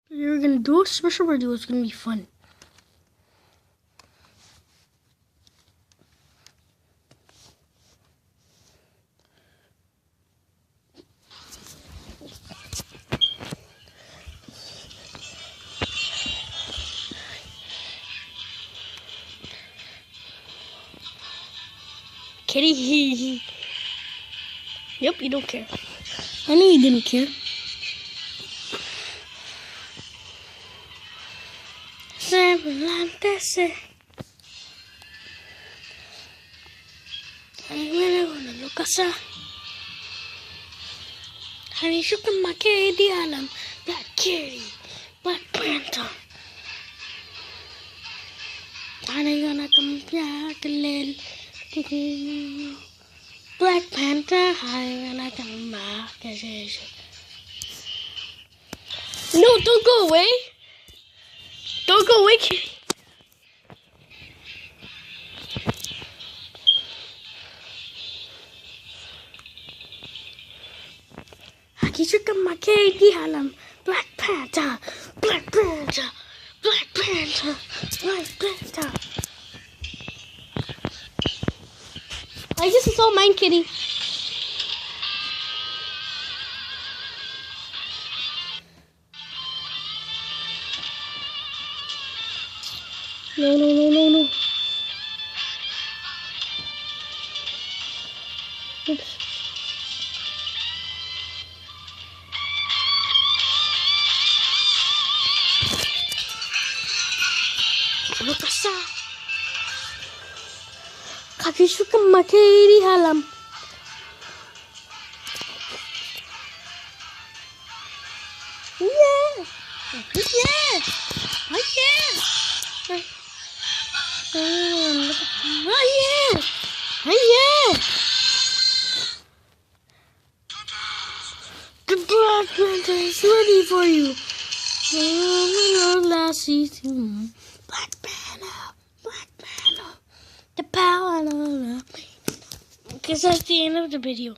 You're gonna do a special video. It's gonna be fun. Kitty. Yep, you don't care. I knew you didn't care. Honey, you can make the alarm. Black kitty, black panther. Honey, gonna come back a little. Black panther, honey, gonna come back. No, don't go away. Don't go away, kitty. Hakisuka Makedi Halam, Black Panther, Black Panther, Black Panther, Black Panther. I guess it's all mine, kitty. No. Oops. Lokasa. Kakisuka Makedi Halam. Yeah. Oh yeah. The Black Panther is ready for you. Last season. Black Panther, the power of love. Because that's the end of the video.